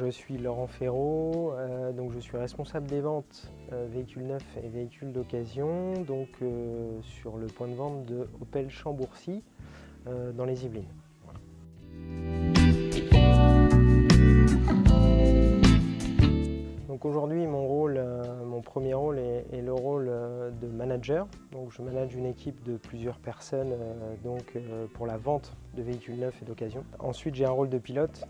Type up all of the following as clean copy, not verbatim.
je suis Laurent Ferraud, donc je suis responsable des ventes véhicules neufs et véhicules d'occasion sur le point de vente de Opel Chambourcy dans les Yvelines. Voilà. Donc aujourd'hui mon premier rôle est le rôle de manager. Donc je manage une équipe de plusieurs personnes pour la vente de véhicules neufs et d'occasion. Ensuite j'ai un rôle de pilote.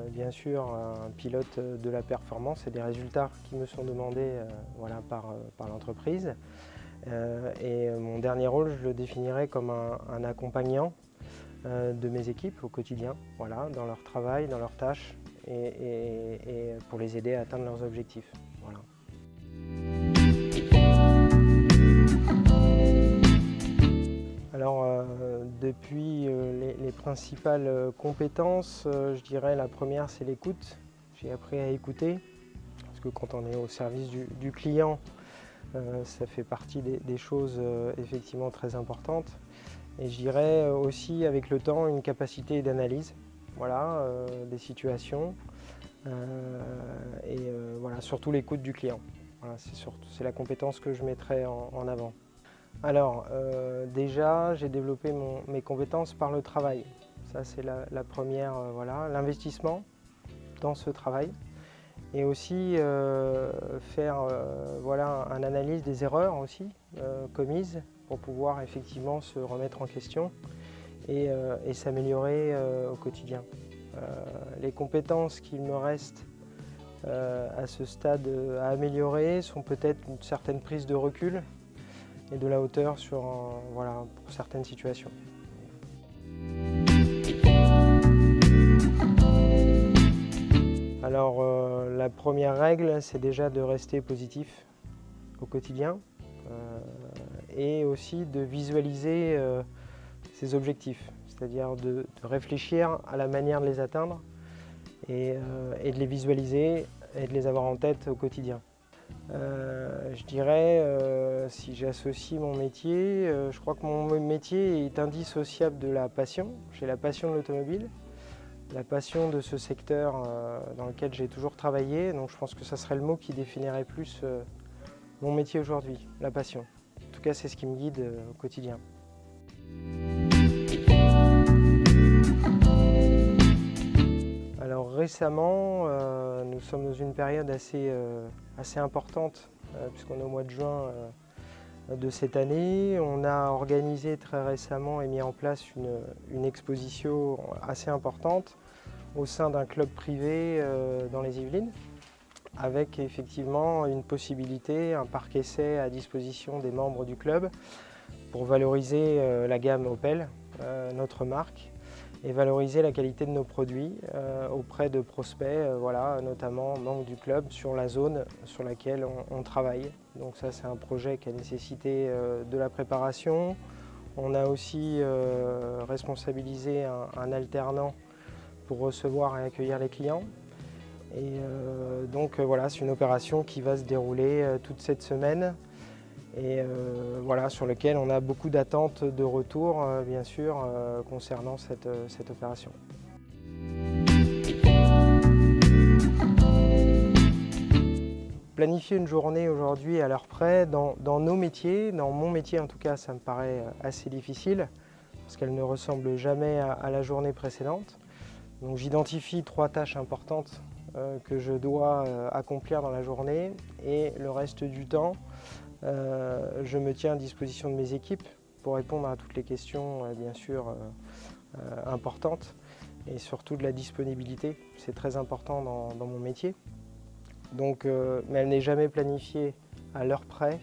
Bien sûr, un pilote de la performance et des résultats qui me sont demandés par l'entreprise. Et mon dernier rôle, je le définirais comme un accompagnant de mes équipes au quotidien, voilà, dans leur travail, dans leurs tâches et pour les aider à atteindre leurs objectifs. Voilà. Alors, depuis les principales compétences, je dirais la première c'est l'écoute. J'ai appris à écouter, parce que quand on est au service du client, ça fait partie des choses effectivement très importantes. Et je dirais aussi avec le temps une capacité d'analyse, voilà, des situations voilà, surtout l'écoute du client. Voilà, c'est la compétence que je mettrais en avant. Alors déjà j'ai développé mes compétences par le travail. Ça c'est la première, voilà, l'investissement dans ce travail. Et aussi faire voilà, une analyse des erreurs aussi commises pour pouvoir effectivement se remettre en question et s'améliorer au quotidien. Les compétences qu'il me reste à ce stade à améliorer sont peut-être une certaine prise de recul et de la hauteur voilà, pour certaines situations. Alors la première règle, c'est déjà de rester positif au quotidien et aussi de visualiser ses objectifs, c'est-à-dire de réfléchir à la manière de les atteindre et de les visualiser et de les avoir en tête au quotidien. Je dirais, si j'associe mon métier, je crois que mon métier est indissociable de la passion. J'ai la passion de l'automobile, la passion de ce secteur dans lequel j'ai toujours travaillé, donc je pense que ça serait le mot qui définirait plus mon métier aujourd'hui, la passion. En tout cas, c'est ce qui me guide au quotidien. Alors récemment, nous sommes dans une période assez importante, puisqu'on est au mois de juin de cette année. On a organisé très récemment et mis en place une exposition assez importante au sein d'un club privé dans les Yvelines, avec effectivement une possibilité, un parc essai à disposition des membres du club pour valoriser la gamme Opel, notre marque, et valoriser la qualité de nos produits auprès de prospects, voilà, notamment membres du club sur la zone sur laquelle on travaille. Donc ça c'est un projet qui a nécessité de la préparation. On a aussi responsabilisé un alternant pour recevoir et accueillir les clients. Et voilà, c'est une opération qui va se dérouler toute cette semaine et voilà, sur lequel on a beaucoup d'attentes de retour, bien sûr, concernant cette opération. Planifier une journée aujourd'hui à l'heure près, dans nos métiers, dans mon métier en tout cas, ça me paraît assez difficile, parce qu'elle ne ressemble jamais à la journée précédente. Donc j'identifie 3 tâches importantes que je dois accomplir dans la journée, et le reste du temps, je me tiens à disposition de mes équipes pour répondre à toutes les questions bien sûr importantes, et surtout de la disponibilité. C'est très important dans mon métier. Donc, mais elle n'est jamais planifiée à l'heure près,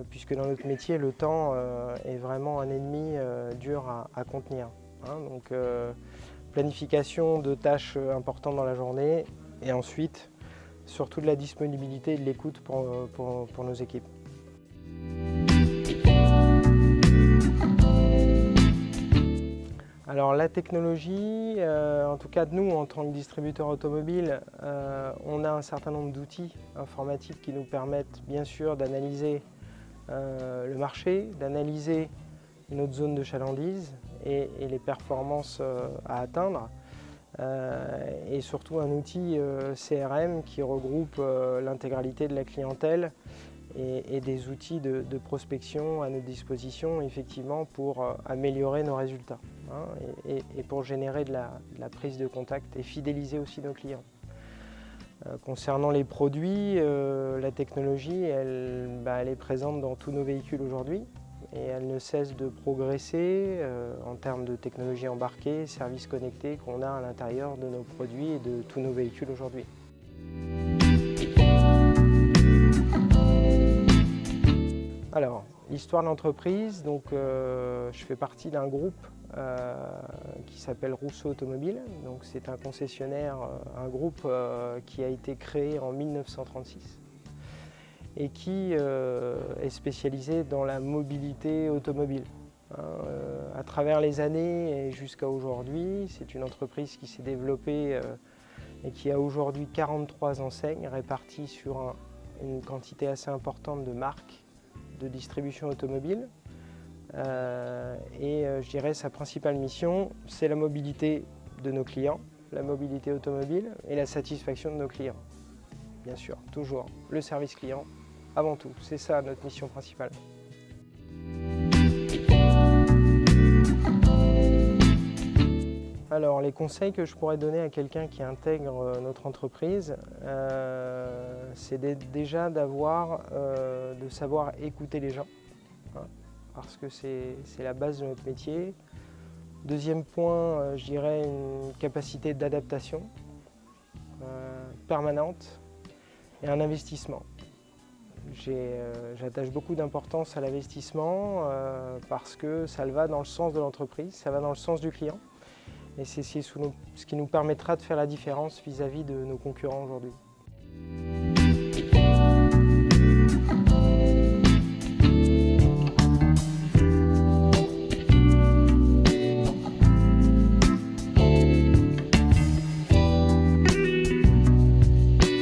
puisque dans notre métier, le temps est vraiment un ennemi dur à contenir. Hein. Donc, planification de tâches importantes dans la journée, et ensuite surtout de la disponibilité et de l'écoute pour nos équipes. Alors la technologie, en tout cas de nous en tant que distributeur automobile, on a un certain nombre d'outils informatiques qui nous permettent bien sûr d'analyser le marché, d'analyser notre zone de chalandise et les performances à atteindre. et surtout un outil CRM qui regroupe l'intégralité de la clientèle et des outils de prospection à notre disposition effectivement pour améliorer nos résultats et pour générer de la prise de contact et fidéliser aussi nos clients. Concernant les produits, la technologie elle est présente dans tous nos véhicules aujourd'hui et elle ne cesse de progresser en termes de technologie embarquée, services connectés qu'on a à l'intérieur de nos produits et de tous nos véhicules aujourd'hui. Alors, l'histoire de l'entreprise, donc je fais partie d'un groupe qui s'appelle Rousseau Automobile. Donc c'est un concessionnaire, un groupe qui a été créé en 1936 et qui est spécialisé dans la mobilité automobile. À travers les années et jusqu'à aujourd'hui, c'est une entreprise qui s'est développée et qui a aujourd'hui 43 enseignes réparties sur une quantité assez importante de marques de distribution automobile. Je dirais sa principale mission, c'est la mobilité de nos clients, la mobilité automobile et la satisfaction de nos clients. Bien sûr, toujours le service client avant tout, c'est ça notre mission principale. Alors, les conseils que je pourrais donner à quelqu'un qui intègre notre entreprise, c'est déjà de savoir écouter les gens, parce que c'est la base de notre métier. Deuxième point, je dirais une capacité d'adaptation permanente et un investissement. J'attache beaucoup d'importance à l'investissement parce que ça va dans le sens de l'entreprise, ça va dans le sens du client. Et c'est ce qui nous permettra de faire la différence vis-à-vis de nos concurrents aujourd'hui.